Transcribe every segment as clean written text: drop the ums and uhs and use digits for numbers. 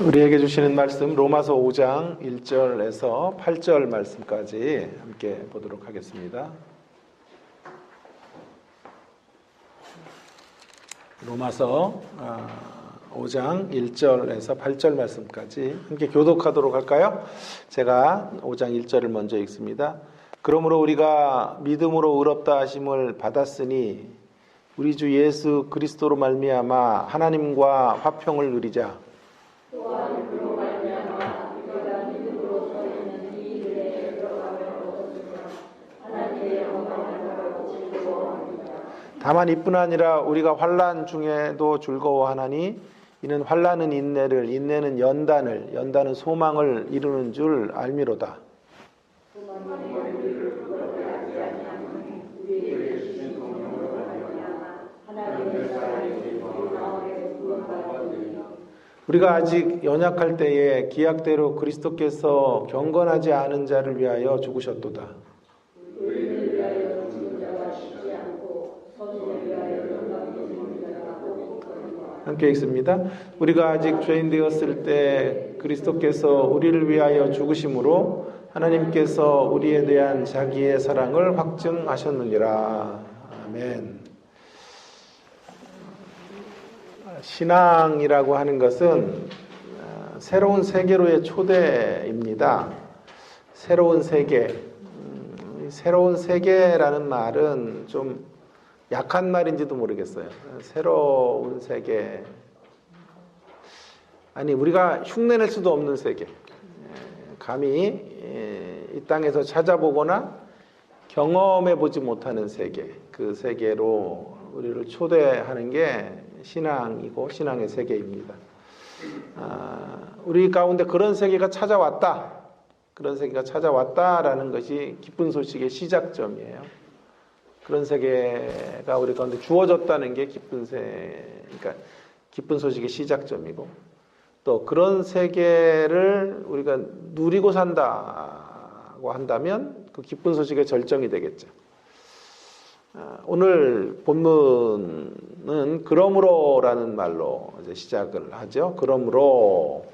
우리에게 주시는 말씀 로마서 5장 1절에서 8절 말씀까지 함께 보도록 하겠습니다. 로마서 5장 1절에서 8절 말씀까지 함께 교독하도록 할까요? 제가 5장 1절을 먼저 읽습니다. 그러므로 우리가 믿음으로 의롭다 하심을 받았으니 우리 주 예수 그리스도로 말미암아 하나님과 화평을 누리자. 다만 이뿐 아니라 우리가 환난 중에도 즐거워하나니 이는 환난은 인내를, 인내는 연단을, 연단은 소망을 이루는 줄 알미로다. 우리가 아직 연약할 때에 기약대로 그리스도께서 경건하지 않은 자를 위하여 죽으셨도다. 함께 읽습니다. 우리가 아직 죄인 되었을 때 그리스도께서 우리를 위하여 죽으심으로 하나님께서 우리에 대한 자기의 사랑을 확증하셨느니라. 아멘. 신앙이라고 하는 것은 새로운 세계로의 초대입니다. 새로운 세계. 새로운 세계라는 말은 좀 약한 말인지도 모르겠어요. 새로운 세계. 아니, 우리가 흉내낼 수도 없는 세계. 감히 이 땅에서 찾아보거나 경험해 보지 못하는 세계. 그 세계로 우리를 초대하는 게 신앙이고 신앙의 세계입니다. 우리 가운데 그런 세계가 찾아왔다. 그런 세계가 찾아왔다라는 것이 기쁜 소식의 시작점이에요. 그런 세계가 우리 가운데 주어졌다는 게 그러니까 기쁜 소식의 시작점이고, 또 그런 세계를 우리가 누리고 산다고 한다면 그 기쁜 소식의 절정이 되겠죠. 오늘 본문은 그러므로라는 말로 이제 시작을 하죠. 그러므로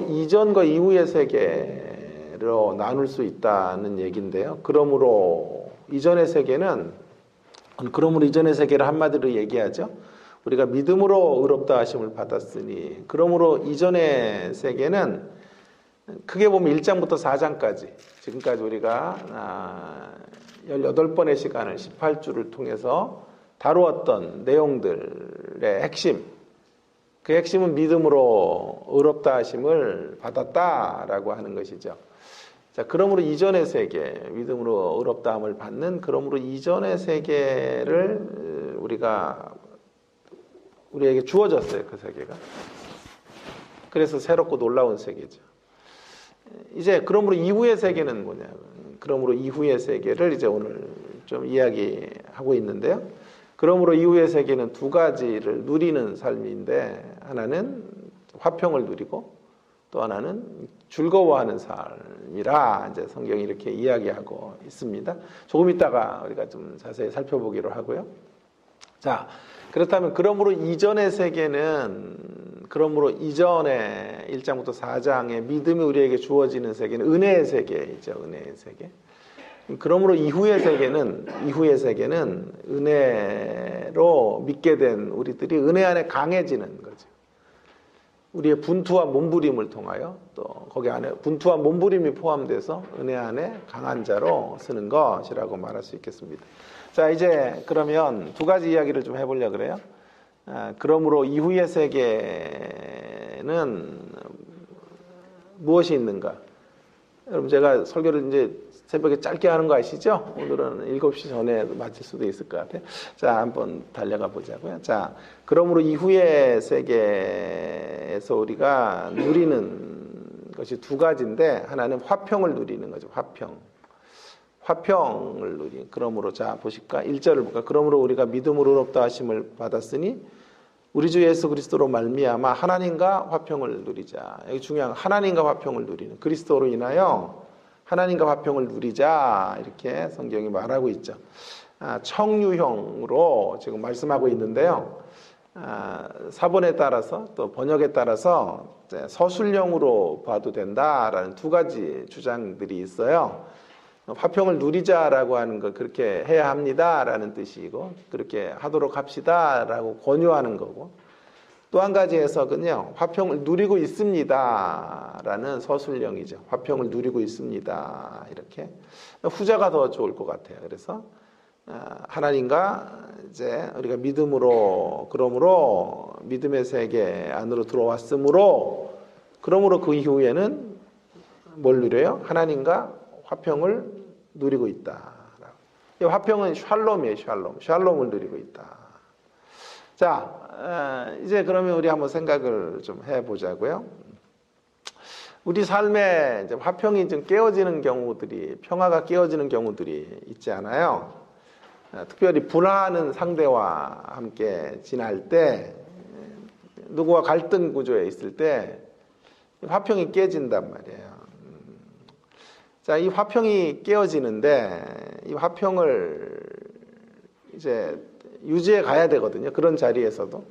이전과 이후의 세계로 나눌 수 있다는 얘기인데요. 그러므로 이전의 세계를 한마디로 얘기하죠. 우리가 믿음으로 의롭다 하심을 받았으니, 그러므로 이전의 세계는 크게 보면 1장부터 4장까지 지금까지 우리가 18번의 시간을 18주를 통해서 다루었던 내용들의 핵심, 그 핵심은 믿음으로 의롭다 하심을 받았다라고 하는 것이죠. 자, 그러므로 이전의 세계, 믿음으로 의롭다함을 받는 그러므로 이전의 세계를 우리에게 주어졌어요. 그 세계가. 그래서 새롭고 놀라운 세계죠. 이제 그러므로 이후의 세계는 뭐냐? 그러므로 이후의 세계를 이제 오늘 좀 이야기하고 있는데요. 그러므로 이후의 세계는 두 가지를 누리는 삶인데, 하나는 화평을 누리고 또 하나는 즐거워하는 삶이라 이제 성경이 이렇게 이야기하고 있습니다. 조금 있다가 우리가 좀 자세히 살펴보기로 하고요. 자, 그렇다면 그러므로 이전의 세계는, 그러므로 이전의 1장부터 4장의 믿음이 우리에게 주어지는 세계는 은혜의 세계이죠. 은혜의 세계. 그러므로 이후의 세계는 은혜로 믿게 된 우리들이 은혜 안에 강해지는 거죠. 우리의 분투와 몸부림을 통하여, 또 거기 안에 분투와 몸부림이 포함돼서 은혜 안에 강한 자로 서는 것이라고 말할 수 있겠습니다. 자, 이제 그러면 두 가지 이야기를 좀 해보려고 그래요. 그러므로 이후의 세계는 무엇이 있는가? 여러분, 제가 설교를 이제 새벽에 짧게 하는 거 아시죠? 오늘은 7시 전에 마칠 수도 있을 것 같아요. 자, 한번 달려가 보자고요. 자, 그러므로 이후의 세계에서 우리가 누리는 것이 두 가지인데, 하나는 화평을 누리는 거죠. 화평을 누리는. 그러므로, 자, 보실까? 1절을 볼까? 그러므로 우리가 믿음으로 의롭다 하심을 받았으니 우리 주 예수 그리스도로 말미암아 하나님과 화평을 누리자. 여기 중요한 하나님과 화평을 누리는, 그리스도로 인하여 하나님과 화평을 누리자, 이렇게 성경이 말하고 있죠. 청유형으로 지금 말씀하고 있는데요. 사본에 따라서 또 번역에 따라서 서술형으로 봐도 된다라는 두 가지 주장들이 있어요. 화평을 누리자라고 하는 거 그렇게 해야 합니다라는 뜻이고 그렇게 하도록 합시다라고 권유하는 거고 또 한 가지 해석은요. 화평을 누리고 있습니다라는 서술형이죠. 화평을 누리고 있습니다. 이렇게 후자가 더 좋을 것 같아요. 그래서 하나님과 이제 우리가 믿음으로 그러므로 믿음의 세계 안으로 들어왔으므로 그러므로 그 이후에는 뭘 누려요? 하나님과 화평을 누리고 있다. 이 화평은 샬롬이에요. 샬롬을 누리고 있다. 자, 이제 그러면 우리 한번 생각을 좀 해보자고요. 우리 삶에 이제 화평이 좀 깨어지는 경우들이 평화가 깨어지는 경우들이 있지 않아요. 특별히 불화하는 상대와 함께 지날 때 누구와 갈등 구조에 있을 때 화평이 깨진단 말이에요. 자, 이 화평이 깨어지는데 이 화평을 이제 유지해 가야 되거든요. 그런 자리에서도.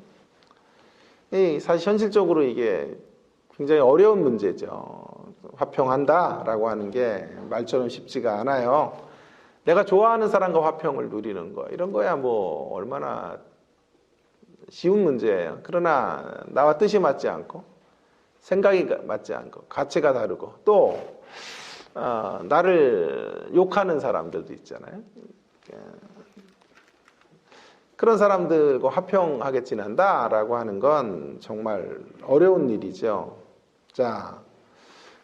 사실 현실적으로 이게 굉장히 어려운 문제죠. 화평한다라고 하는 게 말처럼 쉽지가 않아요. 내가 좋아하는 사람과 화평을 누리는 거 이런 거야 뭐 얼마나 쉬운 문제예요. 그러나 나와 뜻이 맞지 않고 생각이 맞지 않고 가치가 다르고 또 나를 욕하는 사람들도 있잖아요. 그런 사람들과 화평하게 지낸다라고 하는 건 정말 어려운 일이죠. 자,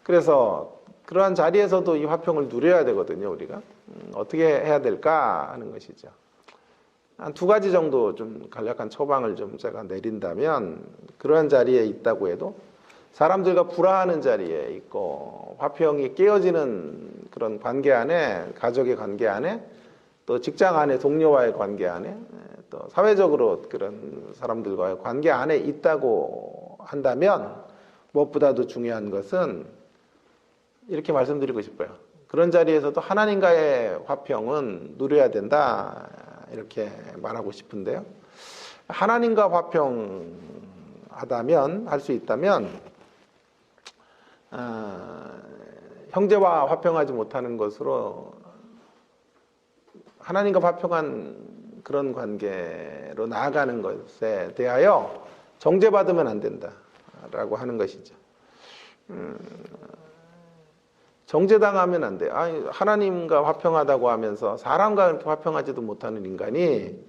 그래서 그러한 자리에서도 이 화평을 누려야 되거든요, 우리가. 어떻게 해야 될까 하는 것이죠. 한 두 가지 정도 좀 간략한 처방을 좀 제가 내린다면 그러한 자리에 있다고 해도 사람들과 불화하는 자리에 있고 화평이 깨어지는 그런 관계 안에 가족의 관계 안에 또 직장 안에 동료와의 관계 안에 또 사회적으로 그런 사람들과의 관계 안에 있다고 한다면 무엇보다도 중요한 것은 이렇게 말씀드리고 싶어요. 그런 자리에서도 하나님과의 화평은 누려야 된다 이렇게 말하고 싶은데요. 하나님과 화평하다면 할 수 있다면 형제와 화평하지 못하는 것으로 하나님과 화평한 그런 관계로 나아가는 것에 대하여 정죄받으면 안 된다라고 하는 것이죠. 정죄당하면 안 돼요. 하나님과 화평하다고 하면서 사람과 그렇게 화평하지도 못하는 인간이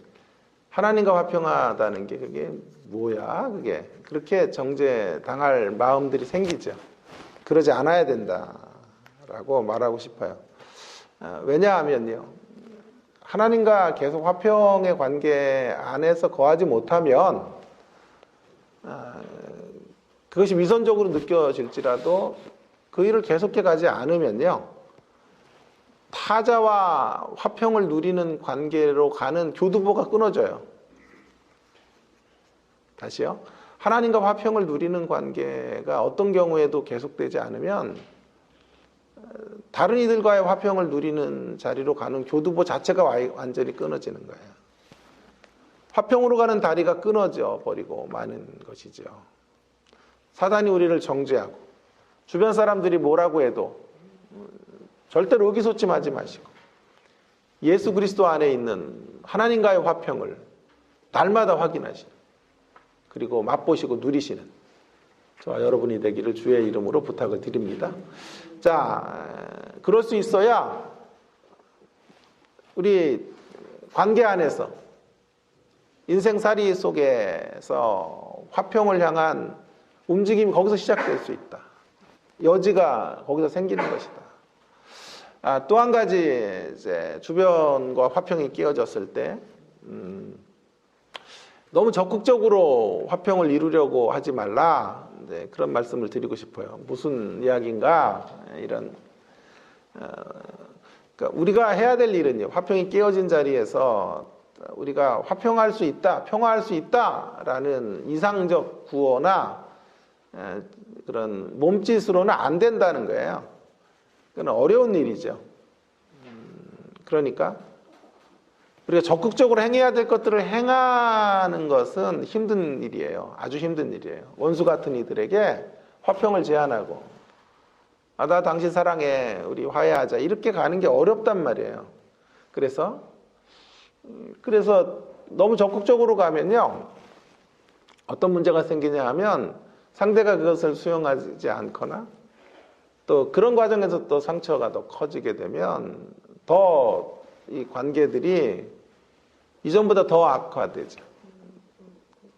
하나님과 화평하다는 게 그게 뭐야? 그게 그렇게 정죄당할 마음들이 생기죠. 그러지 않아야 된다라고 말하고 싶어요. 왜냐하면요. 하나님과 계속 화평의 관계 안에서 거하지 못하면 그것이 위선적으로 느껴질지라도 그 일을 계속해 가지 않으면요. 타자와 화평을 누리는 관계로 가는 교두보가 끊어져요. 다시요. 하나님과 화평을 누리는 관계가 어떤 경우에도 계속되지 않으면 다른 이들과의 화평을 누리는 자리로 가는 교두보 자체가 완전히 끊어지는 거예요. 화평으로 가는 다리가 끊어져 버리고 마는 것이죠. 사단이 우리를 정죄하고 주변 사람들이 뭐라고 해도 절대로 의기소침하지 마시고 예수 그리스도 안에 있는 하나님과의 화평을 날마다 확인하시는 그리고 맛보시고 누리시는 저와 여러분이 되기를 주의 이름으로 부탁을 드립니다. 자, 그럴 수 있어야 우리 관계 안에서 인생살이 속에서 화평을 향한 움직임이 거기서 시작될 수 있다. 여지가 거기서 생기는 것이다. 또 한 가지 이제 주변과 화평이 끼어졌을 때 너무 적극적으로 화평을 이루려고 하지 말라. 네, 그런 말씀을 드리고 싶어요. 무슨 이야기인가? 이런 그러니까 우리가 해야 될 일은요. 화평이 깨어진 자리에서 우리가 화평할 수 있다, 평화할 수 있다라는 이상적 구호나 그런 몸짓으로는 안 된다는 거예요. 그건 어려운 일이죠. 그러니까 우리가 적극적으로 행해야 될 것들을 행하는 것은 힘든 일이에요. 아주 힘든 일이에요. 원수 같은 이들에게 화평을 제안하고, 나 당신 사랑해, 우리 화해하자, 이렇게 가는 게 어렵단 말이에요. 그래서 너무 적극적으로 가면요, 어떤 문제가 생기냐 하면 상대가 그것을 수용하지 않거나, 또 그런 과정에서 또 상처가 더 커지게 되면 더 이 관계들이 이전보다 더 악화되죠.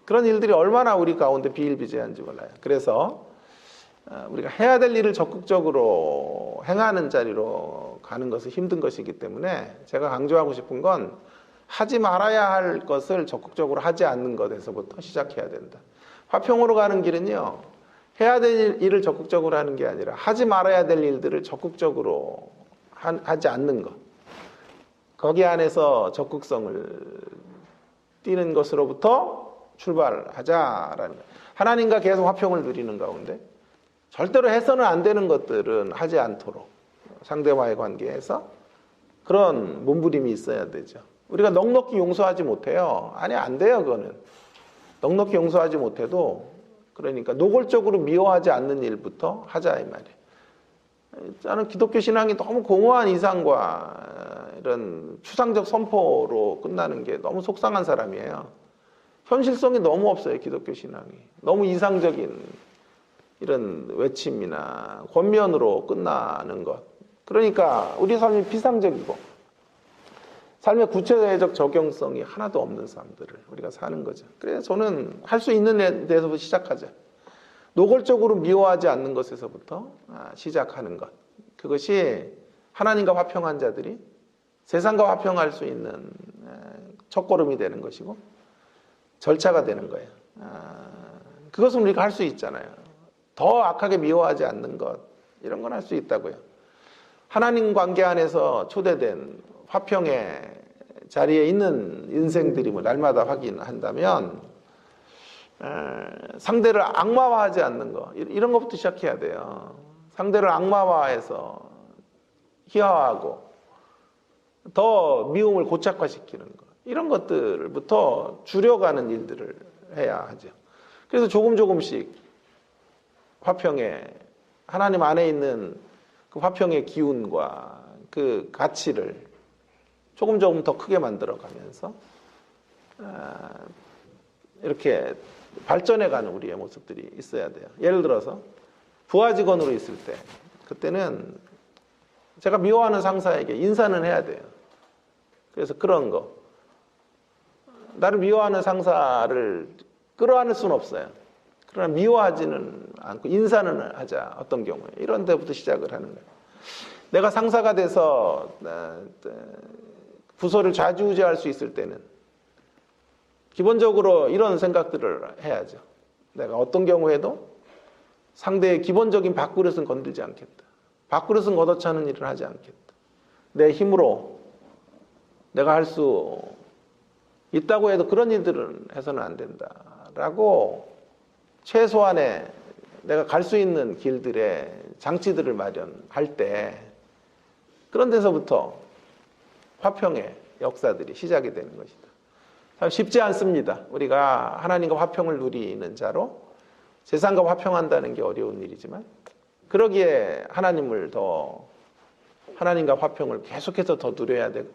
그런 일들이 얼마나 우리 가운데 비일비재한지 몰라요. 그래서 우리가 해야 될 일을 적극적으로 행하는 자리로 가는 것은 힘든 것이기 때문에 제가 강조하고 싶은 건 하지 말아야 할 것을 적극적으로 하지 않는 것에서부터 시작해야 된다. 화평으로 가는 길은요, 해야 될 일을 적극적으로 하는 게 아니라 하지 말아야 될 일들을 적극적으로 하지 않는 것. 거기 안에서 적극성을 띠는 것으로부터 출발하자라는 거예요. 하나님과 계속 화평을 누리는 가운데 절대로 해서는 안 되는 것들은 하지 않도록 상대와의 관계에서 그런 몸부림이 있어야 되죠. 우리가 넉넉히 용서하지 못해요. 아니, 안 돼요. 그거는 넉넉히 용서하지 못해도, 그러니까 노골적으로 미워하지 않는 일부터 하자 이 말이에요. 저는 기독교 신앙이 너무 공허한 이상과 이런 추상적 선포로 끝나는 게 너무 속상한 사람이에요. 현실성이 너무 없어요. 기독교 신앙이 너무 이상적인 이런 외침이나 권면으로 끝나는 것. 그러니까 우리 삶이 비상적이고 삶의 구체적 적용성이 하나도 없는 삶들을 우리가 사는 거죠. 그래서 저는 할 수 있는 데서부터 시작하자. 노골적으로 미워하지 않는 것에서부터 시작하는 것. 그것이 하나님과 화평한 자들이 세상과 화평할 수 있는 첫걸음이 되는 것이고 절차가 되는 거예요. 그것은 우리가 할 수 있잖아요. 더 악하게 미워하지 않는 것, 이런 건 할 수 있다고요. 하나님 관계 안에서 초대된 화평의 자리에 있는 인생들이 날마다 확인한다면 상대를 악마화하지 않는 것, 이런 것부터 시작해야 돼요. 상대를 악마화해서 희화화하고 더 미움을 고착화시키는 것, 이런 것들부터 줄여가는 일들을 해야 하죠. 그래서 조금씩 화평의, 하나님 안에 있는 그 화평의 기운과 그 가치를 조금 더 크게 만들어가면서 이렇게 발전해가는 우리의 모습들이 있어야 돼요. 예를 들어서 부하 직원으로 있을 때, 그때는 제가 미워하는 상사에게 인사는 해야 돼요. 그래서 그런 거, 나를 미워하는 상사를 끌어안을 수는 없어요. 그러나 미워하지는 않고 인사는 하자. 어떤 경우에 이런 데부터 시작을 하는 거예요. 내가 상사가 돼서 부서를 좌지우지할 수 있을 때는 기본적으로 이런 생각들을 해야죠. 내가 어떤 경우에도 상대의 기본적인 밥그릇은 건들지 않겠다. 밥그릇은 걷어차는 일을 하지 않겠다. 내 힘으로 내가 할 수 있다고 해도 그런 일들은 해서는 안 된다라고 최소한의 내가 갈 수 있는 길들의 장치들을 마련할 때, 그런 데서부터 화평의 역사들이 시작이 되는 것이다. 참 쉽지 않습니다. 우리가 하나님과 화평을 누리는 자로 세상과 화평한다는 게 어려운 일이지만, 그러기에 하나님과 화평을 계속해서 더 누려야 되고,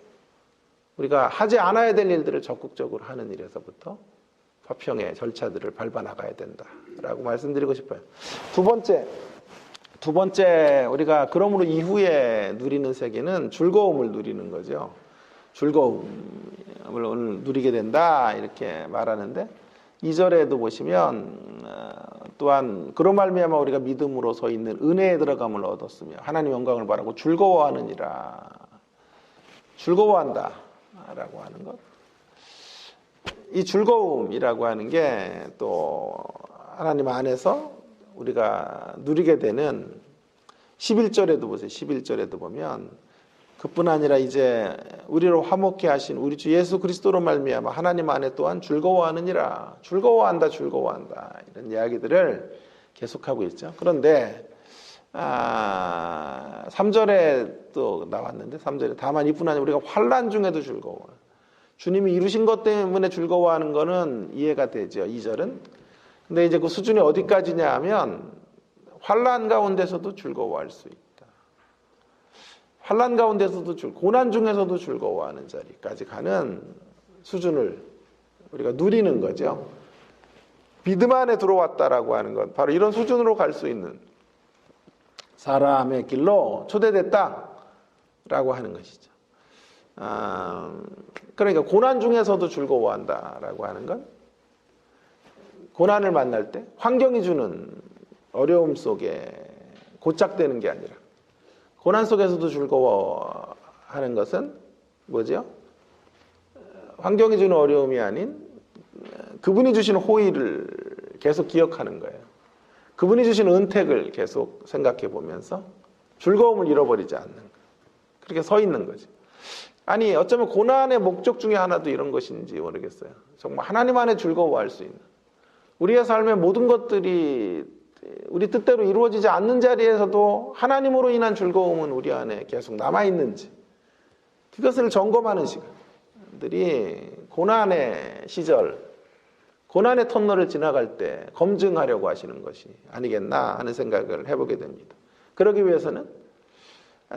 우리가 하지 않아야 될 일들을 적극적으로 하는 일에서부터 화평의 절차들을 밟아 나가야 된다라고 말씀드리고 싶어요. 두 번째 우리가 그러므로 이후에 누리는 세계는 즐거움을 누리는 거죠. 즐거움을 오늘 누리게 된다 이렇게 말하는데, 2절에도 보시면 또한 그로 말미암아 우리가 믿음으로 서 있는 은혜에 들어감을 얻었으며 하나님 영광을 바라고 즐거워하느니라. 즐거워한다 라고 하는 것, 이 즐거움이라고 하는 게 또 하나님 안에서 우리가 누리게 되는 11절에도 보세요. 11절에도 보면 그뿐 아니라 이제 우리를 화목케 하신 우리 주 예수 그리스도로 말미암아 하나님 안에 또한 즐거워하느니라. 즐거워한다 이런 이야기들을 계속하고 있죠. 그런데 3절에 또 나왔는데, 3절에 다만 이뿐 아니라 우리가 환난 중에도 즐거워. 주님이 이루신 것 때문에 즐거워하는 거는 이해가 되죠. 2절은. 근데 이제 그 수준이 어디까지냐 하면 환난 가운데서도 즐거워할 수 있다. 환난 가운데서도 고난 중에서도 즐거워하는 자리까지 가는 수준을 우리가 누리는 거죠. 믿음 안에 들어왔다라고 하는 건 바로 이런 수준으로 갈 수 있는 사람의 길로 초대됐다라고 하는 것이죠. 그러니까 고난 중에서도 즐거워한다라고 하는 건 고난을 만날 때 환경이 주는 어려움 속에 고착되는 게 아니라 고난 속에서도 즐거워하는 것은 뭐죠? 환경이 주는 어려움이 아닌 그분이 주신 호의를 계속 기억하는 거예요. 그분이 주신 은택을 계속 생각해 보면서 즐거움을 잃어버리지 않는 거예요. 그렇게 서 있는 거죠. 아니 어쩌면 고난의 목적 중에 하나도 이런 것인지 모르겠어요. 정말 하나님 안에 즐거워할 수 있는 우리의 삶의 모든 것들이 우리 뜻대로 이루어지지 않는 자리에서도 하나님으로 인한 즐거움은 우리 안에 계속 남아있는지 그것을 점검하는 시간들이 고난의 시절, 고난의 터널을 지나갈 때 검증하려고 하시는 것이 아니겠나 하는 생각을 해보게 됩니다. 그러기 위해서는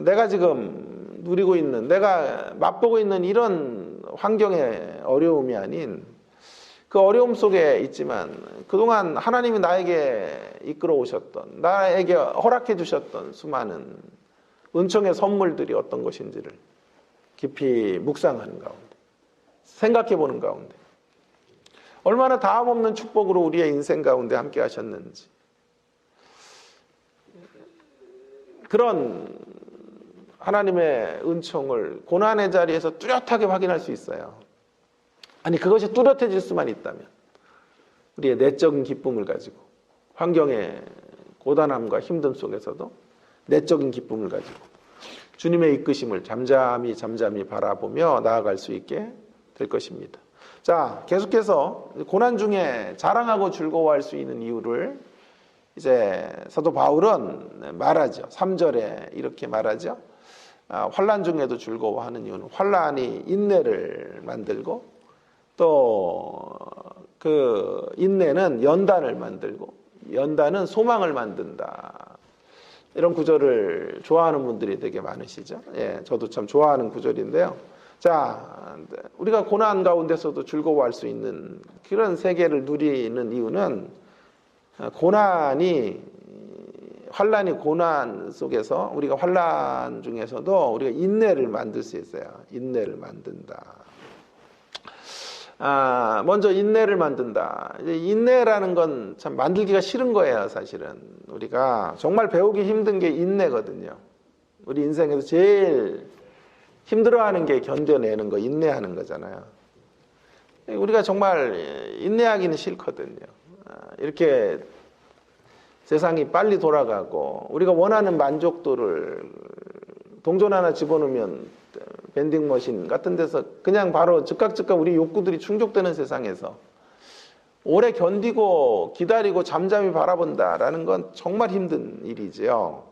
내가 지금 누리고 있는, 내가 맛보고 있는 이런 환경의 어려움이 아닌 그 어려움 속에 있지만 그동안 하나님이 나에게 이끌어 오셨던, 나에게 허락해 주셨던 수많은 은총의 선물들이 어떤 것인지를 깊이 묵상하는 가운데, 생각해 보는 가운데 얼마나 다함없는 축복으로 우리의 인생 가운데 함께 하셨는지 그런 하나님의 은총을 고난의 자리에서 뚜렷하게 확인할 수 있어요. 아니 그것이 뚜렷해질 수만 있다면 우리의 내적인 기쁨을 가지고 환경의 고단함과 힘듦 속에서도 내적인 기쁨을 가지고 주님의 이끄심을 잠잠히 바라보며 나아갈 수 있게 될 것입니다. 자, 계속해서 고난 중에 자랑하고 즐거워할 수 있는 이유를 이제 사도 바울은 말하죠. 3절에 이렇게 말하죠. 환난 중에도 즐거워하는 이유는 환난이 인내를 만들고 또 그 인내는 연단을 만들고 연단은 소망을 만든다. 이런 구절을 좋아하는 분들이 되게 많으시죠. 예, 저도 참 좋아하는 구절인데요. 자, 우리가 고난 가운데서도 즐거워할 수 있는 그런 세계를 누리는 이유는 환난이 고난 속에서 우리가 환난 중에서도 우리가 인내를 만들 수 있어요. 인내를 만든다. 먼저 인내를 만든다. 인내라는 건 참 만들기가 싫은 거예요, 사실은. 우리가 정말 배우기 힘든 게 인내거든요. 우리 인생에서 제일 힘들어하는 게 견뎌내는 거, 인내하는 거잖아요. 우리가 정말 인내하기는 싫거든요. 이렇게 세상이 빨리 돌아가고 우리가 원하는 만족도를 동전 하나 집어넣으면 밴딩머신 같은 데서 그냥 바로 즉각 우리 욕구들이 충족되는 세상에서 오래 견디고 기다리고 잠잠히 바라본다라는 건 정말 힘든 일이지요.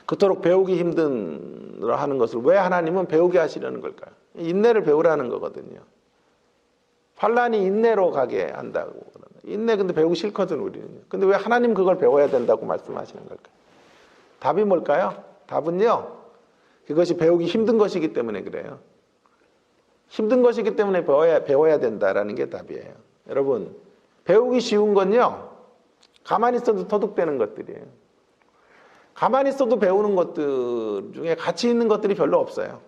그토록 배우기 힘든 하는 것을 왜 하나님은 배우게 하시려는 걸까요? 인내를 배우라는 거거든요. 환난이 인내로 가게 한다고. 인내 근데 배우기 싫거든 우리는. 근데 왜 하나님 그걸 배워야 된다고 말씀하시는 걸까요? 답이 뭘까요? 답은요. 그것이 배우기 힘든 것이기 때문에 그래요. 힘든 것이기 때문에 배워야 된다라는 게 답이에요. 여러분, 배우기 쉬운 건요. 가만히 있어도 터득되는 것들이에요. 가만히 있어도 배우는 것들 중에 가치 있는 것들이 별로 없어요.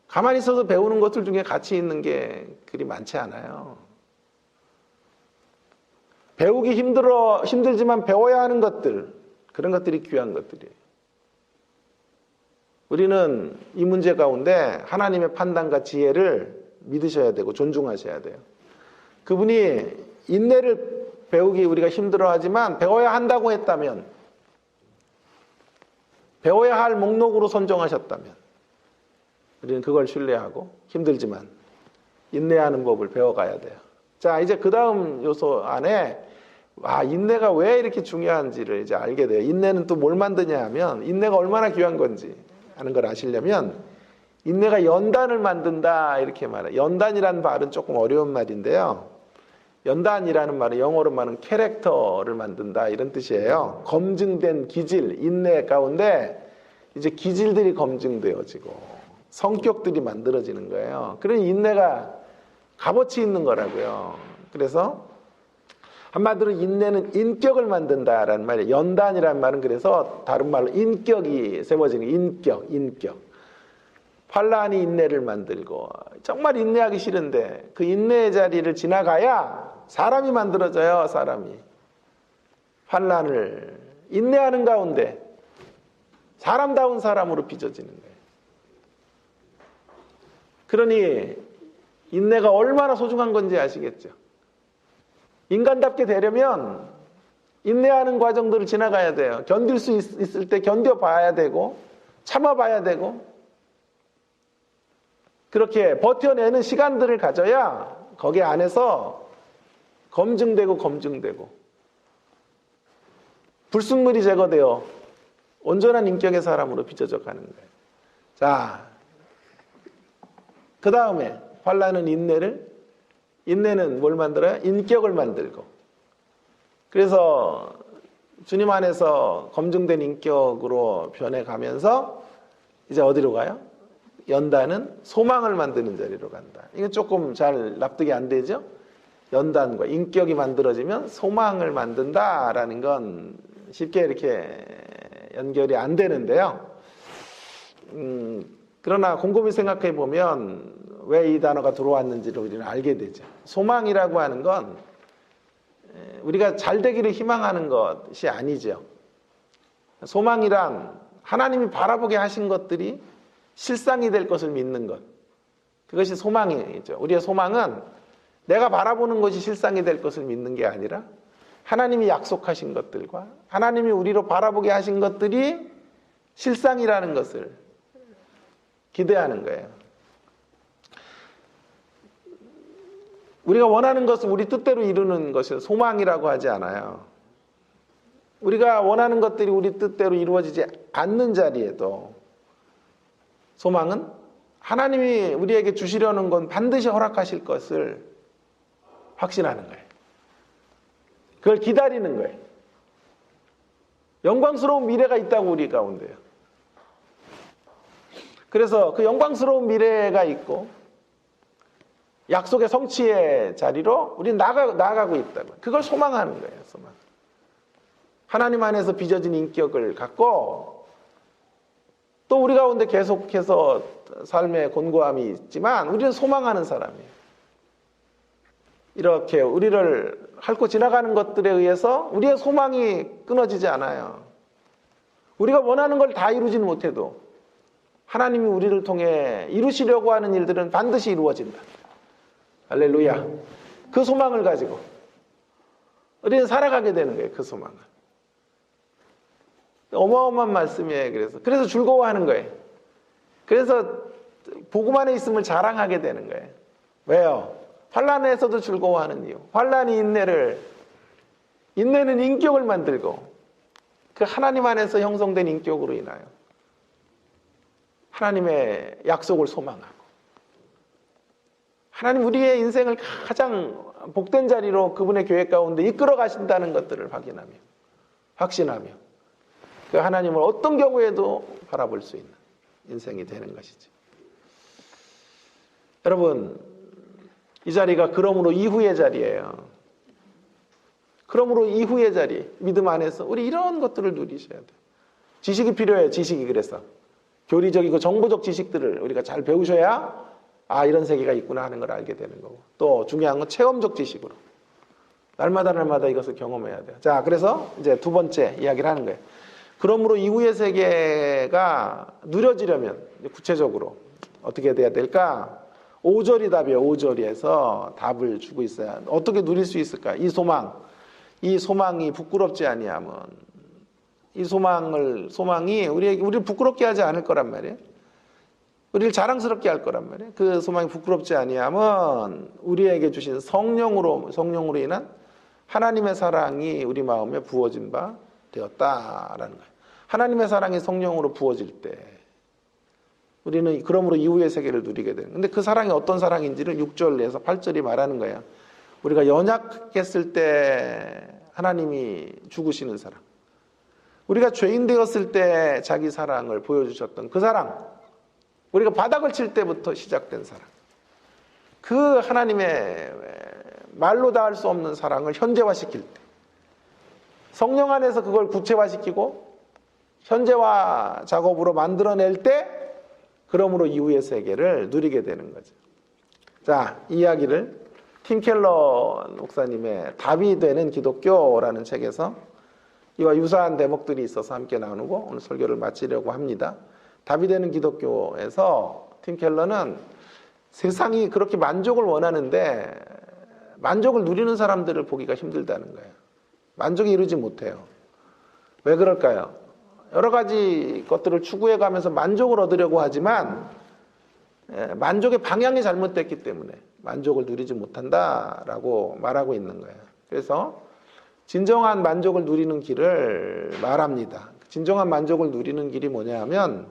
가만히 있어서 배우는 것들 중에 가치 있는 게 그리 많지 않아요. 배우기 힘들지만 배워야 하는 것들, 그런 것들이 귀한 것들이에요. 우리는 이 문제 가운데 하나님의 판단과 지혜를 믿으셔야 되고 존중하셔야 돼요. 그분이 인내를 배우기 우리가 힘들어하지만 배워야 한다고 했다면, 배워야 할 목록으로 선정하셨다면 우리는 그걸 신뢰하고 힘들지만 인내하는 법을 배워가야 돼요. 자, 이제 그 다음 요소 안에 인내가 왜 이렇게 중요한지를 이제 알게 돼요. 인내는 또 뭘 만드냐 하면 인내가 얼마나 귀한 건지 하는 걸 아시려면 인내가 연단을 만든다 이렇게 말해요. 연단이라는 말은 조금 어려운 말인데요. 연단이라는 말은 영어로 말하는 캐릭터를 만든다 이런 뜻이에요. 검증된 기질, 인내 가운데 이제 기질들이 검증되어지고 성격들이 만들어지는 거예요. 그런 인내가 값어치 있는 거라고요. 그래서 한마디로 인내는 인격을 만든다라는 말이에요. 연단이라는 말은 그래서 다른 말로 인격이 세워지는 인격. 환란이 인내를 만들고 정말 인내하기 싫은데 그 인내의 자리를 지나가야 사람이 만들어져요. 사람이 환란을 인내하는 가운데 사람다운 사람으로 빚어지는 거예요. 그러니 인내가 얼마나 소중한 건지 아시겠죠? 인간답게 되려면 인내하는 과정들을 지나가야 돼요. 견딜 수 있을 때 견뎌봐야 되고 참아봐야 되고 그렇게 버텨내는 시간들을 가져야 거기 안에서 검증되고 불순물이 제거되어 온전한 인격의 사람으로 빚어져 가는 거예요. 자, 그 다음에 환란은 인내는 뭘 만들어요? 인격을 만들고. 그래서 주님 안에서 검증된 인격으로 변해가면서 이제 어디로 가요? 연단은 소망을 만드는 자리로 간다. 이거 조금 잘 납득이 안 되죠? 연단과 인격이 만들어지면 소망을 만든다라는 건 쉽게 이렇게 연결이 안 되는데요. 그러나 곰곰이 생각해 보면 왜 이 단어가 들어왔는지를 우리는 알게 되죠. 소망이라고 하는 건 우리가 잘 되기를 희망하는 것이 아니죠. 소망이란 하나님이 바라보게 하신 것들이 실상이 될 것을 믿는 것. 그것이 소망이죠. 우리의 소망은 내가 바라보는 것이 실상이 될 것을 믿는 게 아니라 하나님이 약속하신 것들과 하나님이 우리로 바라보게 하신 것들이 실상이라는 것을 기대하는 거예요. 우리가 원하는 것을 우리 뜻대로 이루는 것을 소망이라고 하지 않아요. 우리가 원하는 것들이 우리 뜻대로 이루어지지 않는 자리에도 소망은 하나님이 우리에게 주시려는 건 반드시 허락하실 것을 확신하는 거예요. 그걸 기다리는 거예요. 영광스러운 미래가 있다고 우리 가운데요. 그래서 그 영광스러운 미래가 있고 약속의 성취의 자리로 우리는 나아가고 있다고. 그걸 소망하는 거예요. 소망. 하나님 안에서 빚어진 인격을 갖고 또 우리 가운데 계속해서 삶의 곤고함이 있지만 우리는 소망하는 사람이에요. 이렇게 우리를 핥고 지나가는 것들에 의해서 우리의 소망이 끊어지지 않아요. 우리가 원하는 걸 다 이루지는 못해도 하나님이 우리를 통해 이루시려고 하는 일들은 반드시 이루어진다. 할렐루야. 그 소망을 가지고 우리는 살아가게 되는 거예요. 그 소망을. 어마어마한 말씀이에요. 그래서 즐거워하는 거예요. 그래서 복음 안에 있음을 자랑하게 되는 거예요. 왜요? 환난에서도 즐거워하는 이유. 환난이 인내는 인격을 만들고 그 하나님 안에서 형성된 인격으로 인하여 하나님의 약속을 소망하고 하나님 우리의 인생을 가장 복된 자리로 그분의 계획 가운데 이끌어 가신다는 것들을 확신하며 그 하나님을 어떤 경우에도 바라볼 수 있는 인생이 되는 것이죠. 여러분, 이 자리가 그러므로 이후의 자리예요. 그러므로 이후의 자리, 믿음 안에서 우리 이런 것들을 누리셔야 돼요. 지식이 필요해요. 지식이. 그래서 교리적이고 정보적 지식들을 우리가 잘 배우셔야 이런 세계가 있구나 하는 걸 알게 되는 거고, 또 중요한 건 체험적 지식으로 날마다 이것을 경험해야 돼요. 자, 그래서 이제 두 번째 이야기를 하는 거예요. 그러므로 이후의 세계가 누려지려면 구체적으로 어떻게 돼야 될까? 5절이 답이에요. 5절에서 답을 주고 있어요. 어떻게 누릴 수 있을까? 이 소망이 부끄럽지 아니하면, 이 소망이 우리를 부끄럽게 하지 않을 거란 말이에요. 우리를 자랑스럽게 할 거란 말이에요. 그 소망이 부끄럽지 아니하면 우리에게 주신 성령으로 인한 하나님의 사랑이 우리 마음에 부어진 바 되었다라는 거예요. 하나님의 사랑이 성령으로 부어질 때 우리는 그러므로 이후의 세계를 누리게 되는. 근데 그 사랑이 어떤 사랑인지를 6절에서 8절이 말하는 거예요. 우리가 연약했을 때 하나님이 죽으시는 사랑. 우리가 죄인 되었을 때 자기 사랑을 보여주셨던 그 사랑. 우리가 바닥을 칠 때부터 시작된 사랑. 그 하나님의 말로 다 할 수 없는 사랑을 현재화시킬 때. 성령 안에서 그걸 구체화시키고 현재화 작업으로 만들어낼 때 그러므로 이후의 세계를 누리게 되는 거죠. 자, 이 이야기를 팀 켈러 목사님의 답이 되는 기독교라는 책에서 이와 유사한 대목들이 있어서 함께 나누고 오늘 설교를 마치려고 합니다. 답이 되는 기독교에서 팀 켈러는 세상이 그렇게 만족을 원하는데 만족을 누리는 사람들을 보기가 힘들다는 거예요. 만족이 이루지 못해요. 왜 그럴까요? 여러 가지 것들을 추구해 가면서 만족을 얻으려고 하지만 만족의 방향이 잘못됐기 때문에 만족을 누리지 못한다라고 말하고 있는 거예요. 그래서 진정한 만족을 누리는 길을 말합니다. 진정한 만족을 누리는 길이 뭐냐 하면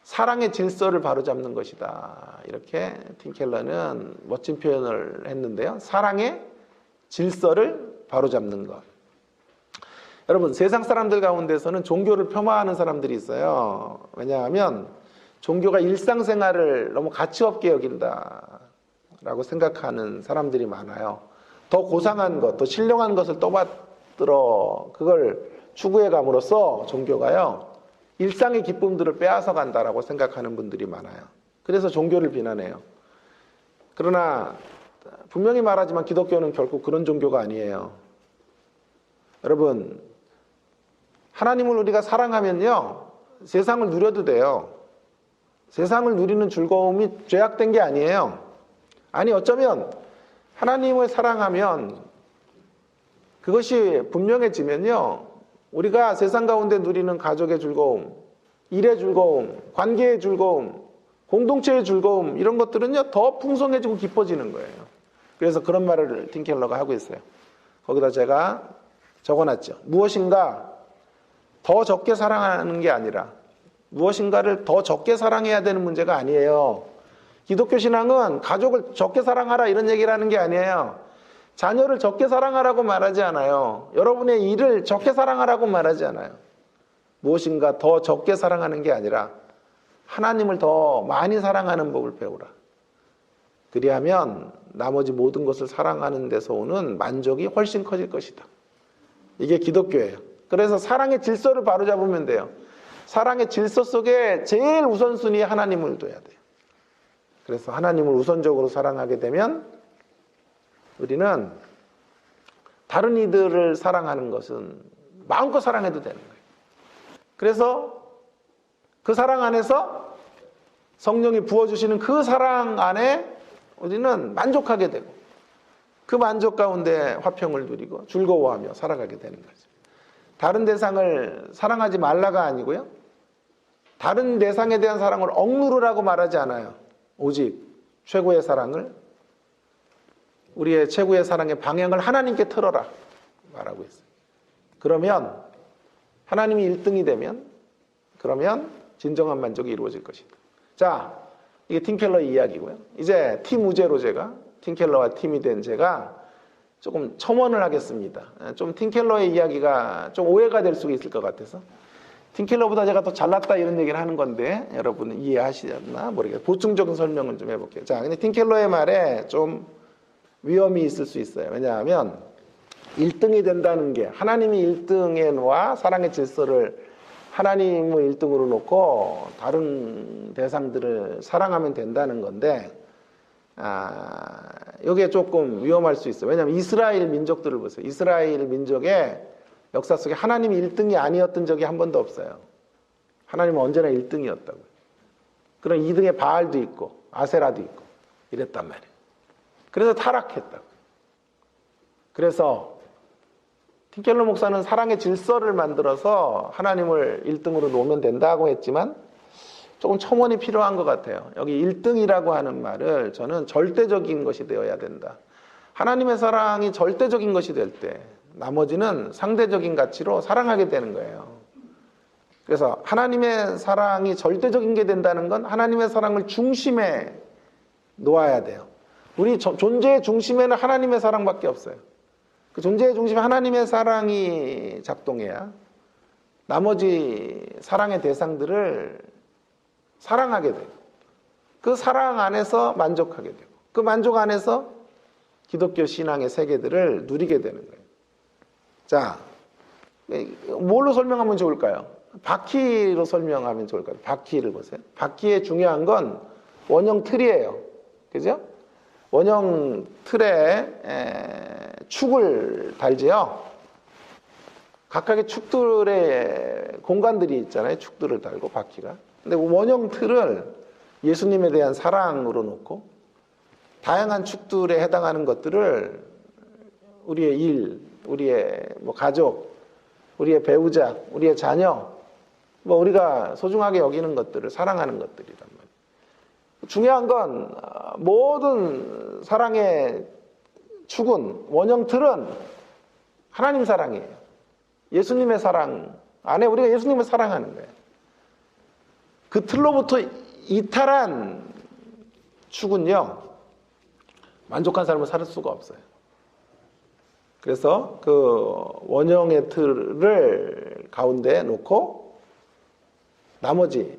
사랑의 질서를 바로잡는 것이다. 이렇게 팀 켈러는 멋진 표현을 했는데요. 사랑의 질서를 바로잡는 것. 여러분, 세상 사람들 가운데서는 종교를 폄하하는 사람들이 있어요. 왜냐하면 종교가 일상생활을 너무 가치없게 여긴다라고 생각하는 사람들이 많아요. 더 고상한 것, 더 신령한 것을 떠받들어 그걸 추구해 감으로써 종교가요, 일상의 기쁨들을 빼앗아 간다라고 생각하는 분들이 많아요. 그래서 종교를 비난해요. 그러나 분명히 말하지만 기독교는 결코 그런 종교가 아니에요. 여러분, 하나님을 우리가 사랑하면요, 세상을 누려도 돼요. 세상을 누리는 즐거움이 죄악된 게 아니에요. 아니, 어쩌면 하나님을 사랑하면 그것이 분명해지면요, 우리가 세상 가운데 누리는 가족의 즐거움, 일의 즐거움, 관계의 즐거움, 공동체의 즐거움, 이런 것들은요, 더 풍성해지고 깊어지는 거예요. 그래서 그런 말을 팀 켈러가 하고 있어요. 거기다 제가 적어놨죠. 무엇인가 더 적게 사랑하는 게 아니라 무엇인가를 더 적게 사랑해야 되는 문제가 아니에요. 기독교 신앙은 가족을 적게 사랑하라 이런 얘기를 하는 게 아니에요. 자녀를 적게 사랑하라고 말하지 않아요. 여러분의 일을 적게 사랑하라고 말하지 않아요. 무엇인가 더 적게 사랑하는 게 아니라 하나님을 더 많이 사랑하는 법을 배우라. 그리하면 나머지 모든 것을 사랑하는 데서 오는 만족이 훨씬 커질 것이다. 이게 기독교예요. 그래서 사랑의 질서를 바로잡으면 돼요. 사랑의 질서 속에 제일 우선순위에 하나님을 둬야 돼요. 그래서 하나님을 우선적으로 사랑하게 되면 우리는 다른 이들을 사랑하는 것은 마음껏 사랑해도 되는 거예요. 그래서 그 사랑 안에서 성령이 부어주시는 그 사랑 안에 우리는 만족하게 되고 그 만족 가운데 화평을 누리고 즐거워하며 살아가게 되는 거죠. 다른 대상을 사랑하지 말라가 아니고요, 다른 대상에 대한 사랑을 억누르라고 말하지 않아요. 오직 최고의 사랑을, 우리의 최고의 사랑의 방향을 하나님께 틀어라 말하고 있어요. 그러면 하나님이 1등이 되면, 그러면 진정한 만족이 이루어질 것이다. 자, 이게 팀 켈러의 이야기고요. 이제 팀 우제로 제가, 팀 켈러와 팀이 된 제가 조금 첨언을 하겠습니다. 좀 팀 켈러의 이야기가 좀 오해가 될 수 있을 것 같아서 팀 켈러보다 제가 더 잘났다 이런 얘기를 하는 건데 여러분은 이해하시나 모르겠어요. 보충적인 설명을 좀 해볼게요. 자, 근데 팀 켈러의 말에 좀 위험이 있을 수 있어요. 왜냐하면 1등이 된다는 게, 하나님이 1등에 놓아 사랑의 질서를 하나님을 1등으로 놓고 다른 대상들을 사랑하면 된다는 건데, 이게 조금 위험할 수 있어요. 왜냐하면 이스라엘 민족들을 보세요. 이스라엘 민족의 역사 속에 하나님이 1등이 아니었던 적이 한 번도 없어요. 하나님은 언제나 1등이었다고요. 그런 2등의 바알도 있고 아세라도 있고 이랬단 말이에요. 그래서 타락했다고요. 그래서 팀 켈러 목사는 사랑의 질서를 만들어서 하나님을 1등으로 놓으면 된다고 했지만 조금 첨언이 필요한 것 같아요. 여기 1등이라고 하는 말을 저는 절대적인 것이 되어야 된다. 하나님의 사랑이 절대적인 것이 될 때 나머지는 상대적인 가치로 사랑하게 되는 거예요. 그래서 하나님의 사랑이 절대적인 게 된다는 건 하나님의 사랑을 중심에 놓아야 돼요. 우리 존재의 중심에는 하나님의 사랑밖에 없어요. 그 존재의 중심에 하나님의 사랑이 작동해야 나머지 사랑의 대상들을 사랑하게 돼요. 그 사랑 안에서 만족하게 되고 그 만족 안에서 기독교 신앙의 세계들을 누리게 되는 거예요. 자, 뭘로 설명하면 좋을까요? 바퀴로 설명하면 좋을까요? 바퀴를 보세요. 바퀴의 중요한 건 원형 틀이에요. 그죠? 원형 틀에 축을 달지요. 각각의 축들의 공간들이 있잖아요. 축들을 달고 바퀴가. 근데 원형 틀을 예수님에 대한 사랑으로 놓고 다양한 축들에 해당하는 것들을 우리의 일, 우리의 가족, 우리의 배우자, 우리의 자녀, 우리가 소중하게 여기는 것들을 사랑하는 것들이란 말이에요. 중요한 건 모든 사랑의 축은, 원형 틀은 하나님 사랑이에요. 예수님의 사랑 안에 우리가 예수님을 사랑하는 거예요. 그 틀로부터 이탈한 축은요, 만족한 삶을 살 수가 없어요. 그래서 그 원형의 틀을 가운데 놓고 나머지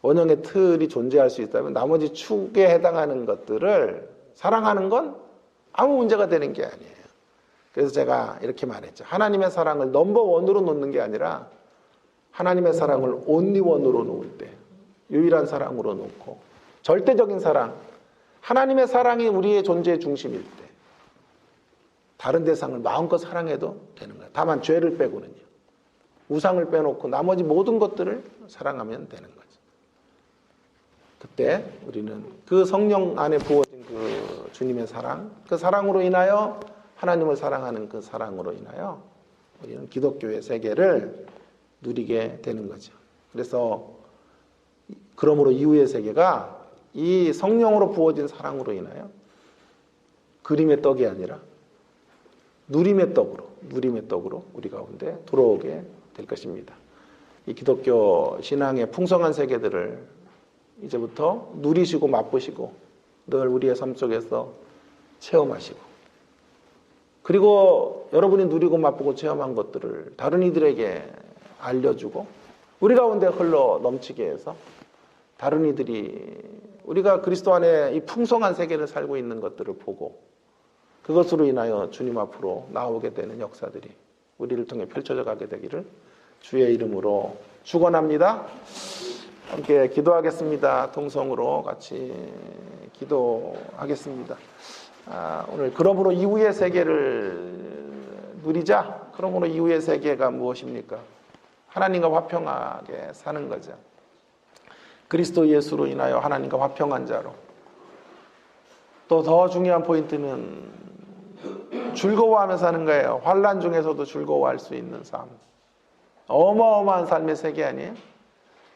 원형의 틀이 존재할 수 있다면 나머지 축에 해당하는 것들을 사랑하는 건 아무 문제가 되는 게 아니에요. 그래서 제가 이렇게 말했죠. 하나님의 사랑을 넘버원으로 놓는 게 아니라 하나님의 사랑을 온리원으로 놓을 때, 유일한 사랑으로 놓고 절대적인 사랑, 하나님의 사랑이 우리의 존재의 중심일 때 다른 대상을 마음껏 사랑해도 되는 거예요. 다만 죄를 빼고는요. 우상을 빼놓고 나머지 모든 것들을 사랑하면 되는 거죠. 그때 우리는 그 성령 안에 부어진 그 주님의 사랑, 그 사랑으로 인하여 하나님을 사랑하는 그 사랑으로 인하여 우리는 기독교의 세계를 누리게 되는 거죠. 그래서 그러므로 이후의 세계가 이 성령으로 부어진 사랑으로 인하여 그림의 떡이 아니라 누림의 떡으로 우리 가운데 돌아오게 될 것입니다. 이 기독교 신앙의 풍성한 세계들을 이제부터 누리시고 맛보시고 늘 우리의 삶 속에서 체험하시고 그리고 여러분이 누리고 맛보고 체험한 것들을 다른 이들에게 알려주고 우리 가운데 흘러 넘치게 해서 다른 이들이 우리가 그리스도 안에 이 풍성한 세계를 살고 있는 것들을 보고 그것으로 인하여 주님 앞으로 나오게 되는 역사들이 우리를 통해 펼쳐져 가게 되기를 주의 이름으로 축원합니다. 함께 기도하겠습니다. 동성으로 같이 기도하겠습니다. 오늘 그러므로 이후의 세계를 누리자. 그러므로 이후의 세계가 무엇입니까? 하나님과 화평하게 사는 거죠. 그리스도 예수로 인하여 하나님과 화평한 자로. 또 더 중요한 포인트는 즐거워하며 사는 거예요. 환난 중에서도 즐거워할 수 있는 삶. 어마어마한 삶의 세계 아니에요?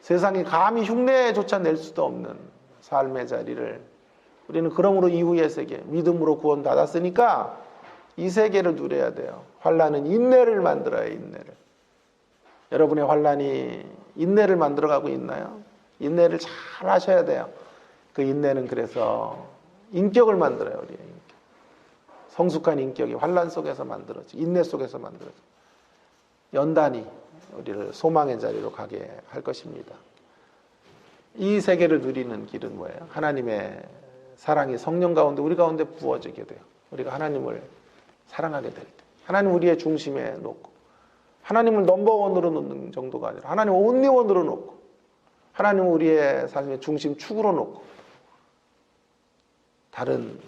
세상이 감히 흉내조차 낼 수도 없는 삶의 자리를 우리는 그러므로 이후의 세계, 믿음으로 구원 받았으니까 이 세계를 누려야 돼요. 환난은 인내를 만들어요. 인내를. 여러분의 환난이 인내를 만들어가고 있나요? 인내를 잘 하셔야 돼요. 그 인내는 그래서 인격을 만들어요. 우리의 인격. 성숙한 인격이 환난 속에서 만들어져, 인내 속에서 만들어져. 연단이 우리를 소망의 자리로 가게 할 것입니다. 이 세계를 누리는 길은 뭐예요? 하나님의 사랑이 성령 가운데 우리 가운데 부어지게 돼요. 우리가 하나님을 사랑하게 될 때, 하나님 우리의 중심에 놓고 하나님을 넘버원으로 놓는 정도가 아니라 하나님 온리원으로 놓고 하나님 우리의 삶의 중심 축으로 놓고 다른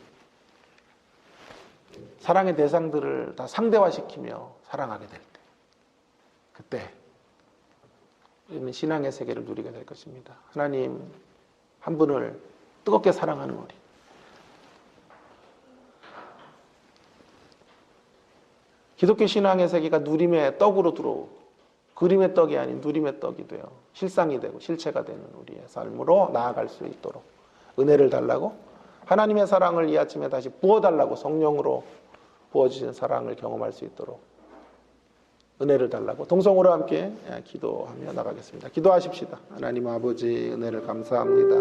사랑의 대상들을 다 상대화시키며 사랑하게 될 때, 그때 우리는 신앙의 세계를 누리게 될 것입니다. 하나님 한 분을 뜨겁게 사랑하는 우리. 기독교 신앙의 세계가 누림의 떡으로 들어오고 그림의 떡이 아닌 누림의 떡이 되어 실상이 되고 실체가 되는 우리의 삶으로 나아갈 수 있도록 은혜를 달라고, 하나님의 사랑을 이 아침에 다시 부어달라고, 성령으로 부어주신 사랑을 경험할 수 있도록 은혜를 달라고 동성으로 함께 기도하며 나가겠습니다. 기도하십시다. 하나님 아버지, 은혜를 감사합니다.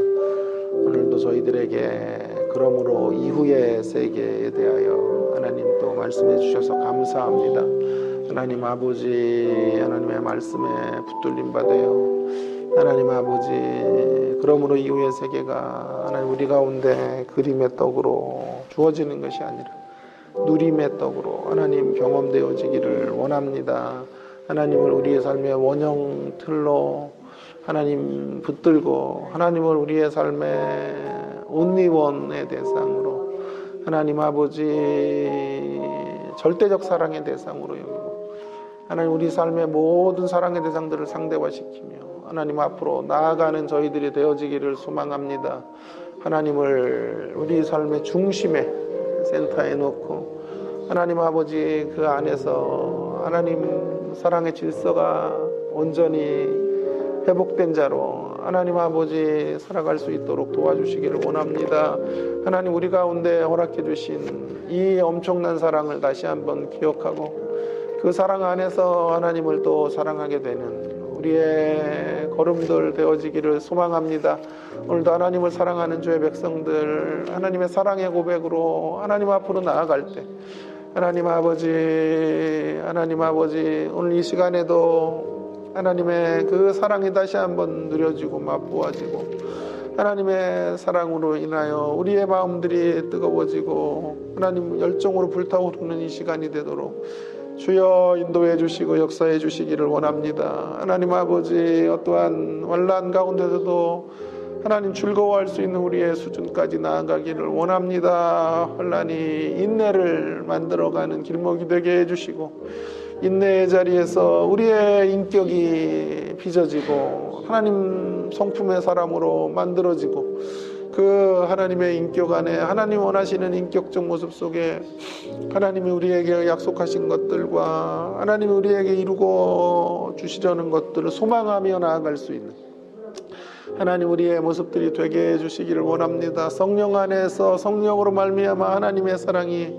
오늘도 저희들에게 그러므로 이후의 세계에 대하여 하나님 또 말씀해 주셔서 감사합니다. 하나님 아버지, 하나님의 말씀에 붙들림 받아요. 하나님 아버지, 그러므로 이후의 세계가 하나님 우리 가운데 그림의 떡으로 주어지는 것이 아니라 누림의 떡으로 하나님 경험되어지기를 원합니다. 하나님을 우리의 삶의 원형 틀로 하나님 붙들고 하나님을 우리의 삶의 온리원의 대상으로 하나님 아버지 절대적 사랑의 대상으로 여기고 하나님 우리 삶의 모든 사랑의 대상들을 상대화시키며 하나님 앞으로 나아가는 저희들이 되어지기를 소망합니다. 하나님을 우리 삶의 중심에 센터에 놓고 하나님 아버지 그 안에서 하나님 사랑의 질서가 온전히 회복된 자로 하나님 아버지 살아갈 수 있도록 도와주시기를 원합니다. 하나님 우리 가운데 허락해 주신 이 엄청난 사랑을 다시 한번 기억하고 그 사랑 안에서 하나님을 또 사랑하게 되는 우리의 걸음들 되어지기를 소망합니다. 오늘도 하나님을 사랑하는 주의 백성들 하나님의 사랑의 고백으로 하나님 앞으로 나아갈 때 하나님 아버지 오늘 이 시간에도 하나님의 그 사랑이 다시 한번 누려지고 맛보아지고 하나님의 사랑으로 인하여 우리의 마음들이 뜨거워지고 하나님 열정으로 불타오르는 이 시간이 되도록 주여 인도해 주시고 역사해 주시기를 원합니다. 하나님 아버지 어떠한 환난 가운데서도 하나님 즐거워할 수 있는 우리의 수준까지 나아가기를 원합니다. 환난이 인내를 만들어가는 길목이 되게 해주시고 인내의 자리에서 우리의 인격이 빚어지고 하나님 성품의 사람으로 만들어지고 그 하나님의 인격 안에 하나님 원하시는 인격적 모습 속에 하나님이 우리에게 약속하신 것들과 하나님이 우리에게 이루고 주시려는 것들을 소망하며 나아갈 수 있는 하나님 우리의 모습들이 되게 해주시기를 원합니다. 성령 안에서 성령으로 말미암아 하나님의 사랑이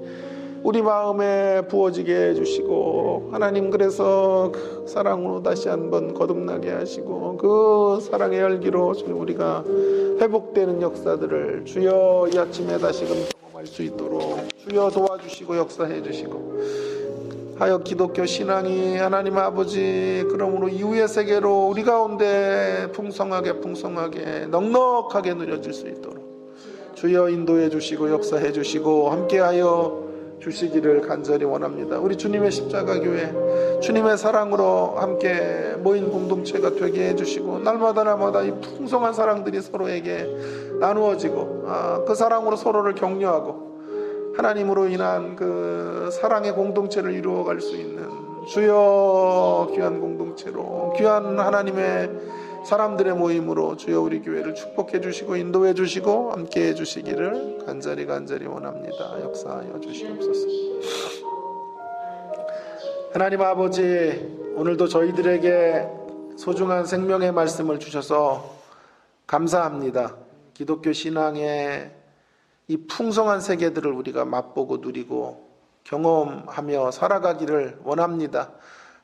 우리 마음에 부어지게 해주시고 하나님 그래서 그 사랑으로 다시 한번 거듭나게 하시고 그 사랑의 열기로 우리가 회복되는 역사들을 주여 이 아침에 다시금 경험할 수 있도록 주여 도와주시고 역사해 주시고 하여 기독교 신앙이 하나님 아버지 그러므로 이후의 세계로 우리 가운데 풍성하게 넉넉하게 누려질 수 있도록 주여 인도해 주시고 역사해 주시고 함께하여 주시기를 간절히 원합니다. 우리 주님의 십자가 교회 주님의 사랑으로 함께 모인 공동체가 되게 해주시고 날마다 이 풍성한 사랑들이 서로에게 나누어지고 그 사랑으로 서로를 격려하고 하나님으로 인한 그 사랑의 공동체를 이루어갈 수 있는 주여 귀한 공동체로 귀한 하나님의 사람들의 모임으로 주여 우리 교회를 축복해 주시고 인도해 주시고 함께 해 주시기를 간절히 원합니다. 역사하여 주시옵소서. 하나님 아버지 오늘도 저희들에게 소중한 생명의 말씀을 주셔서 감사합니다. 기독교 신앙의 이 풍성한 세계들을 우리가 맛보고 누리고 경험하며 살아가기를 원합니다.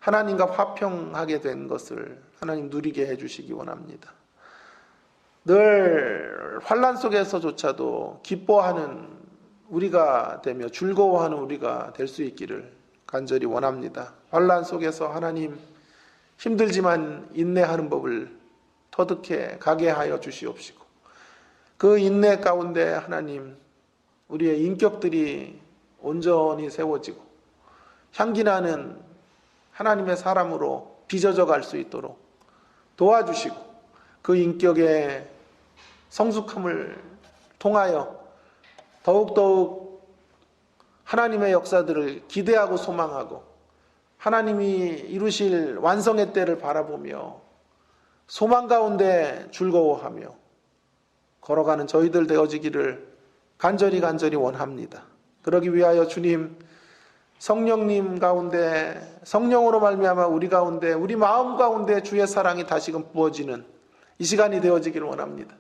하나님과 화평하게 된 것을 하나님 누리게 해주시기 원합니다. 늘 환난 속에서조차도 기뻐하는 우리가 되며 즐거워하는 우리가 될 수 있기를 간절히 원합니다. 환난 속에서 하나님 힘들지만 인내하는 법을 터득해 가게 하여 주시옵시고 그 인내 가운데 하나님 우리의 인격들이 온전히 세워지고 향기나는 하나님의 사람으로 빚어져 갈 수 있도록 도와주시고 그 인격의 성숙함을 통하여 더욱더욱 하나님의 역사들을 기대하고 소망하고 하나님이 이루실 완성의 때를 바라보며 소망 가운데 즐거워하며 걸어가는 저희들 되어지기를 간절히 원합니다. 그러기 위하여 주님 성령님 가운데 성령으로 말미암아 우리 가운데 우리 마음 가운데 주의 사랑이 다시금 부어지는 이 시간이 되어지기를 원합니다.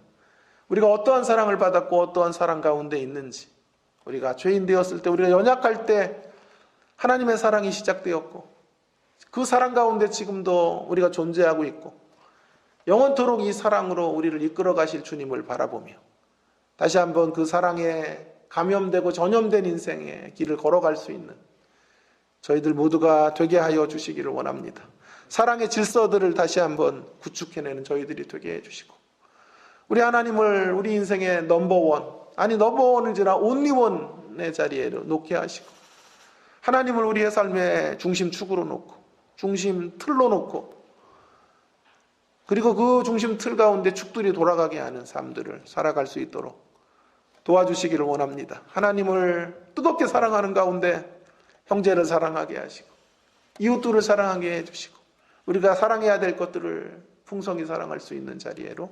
우리가 어떠한 사랑을 받았고 어떠한 사랑 가운데 있는지 우리가 죄인 되었을 때 우리가 연약할 때 하나님의 사랑이 시작되었고 그 사랑 가운데 지금도 우리가 존재하고 있고 영원토록 이 사랑으로 우리를 이끌어 가실 주님을 바라보며 다시 한번 그 사랑에 감염되고 전염된 인생의 길을 걸어갈 수 있는 저희들 모두가 되게 하여 주시기를 원합니다. 사랑의 질서들을 다시 한번 구축해내는 저희들이 되게 해주시고 우리 하나님을 우리 인생의 넘버원, 아니 넘버원을 지나 온리원의 자리에 놓게 하시고 하나님을 우리의 삶의 중심축으로 놓고 중심 틀로 놓고 그리고 그 중심 틀 가운데 축들이 돌아가게 하는 삶들을 살아갈 수 있도록 도와주시기를 원합니다. 하나님을 뜨겁게 사랑하는 가운데 형제를 사랑하게 하시고 이웃들을 사랑하게 해주시고 우리가 사랑해야 될 것들을 풍성히 사랑할 수 있는 자리로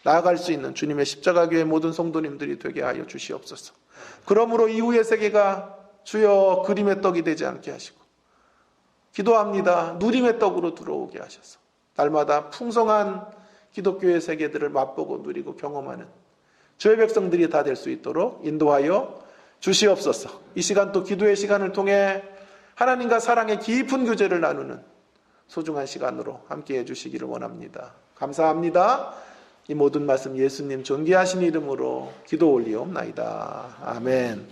나아갈 수 있는 주님의 십자가교회 모든 성도님들이 되게 하여 주시옵소서. 그러므로 이후의 세계가 주여 그림의 떡이 되지 않게 하시고 기도합니다. 누림의 떡으로 들어오게 하셔서 날마다 풍성한 기독교의 세계들을 맛보고 누리고 경험하는 주의 백성들이 다 될 수 있도록 인도하여 주시옵소서. 이 시간 또 기도의 시간을 통해 하나님과 사랑의 깊은 교제를 나누는 소중한 시간으로 함께해 주시기를 원합니다. 감사합니다. 이 모든 말씀 예수님 존귀하신 이름으로 기도 올리옵나이다. 아멘.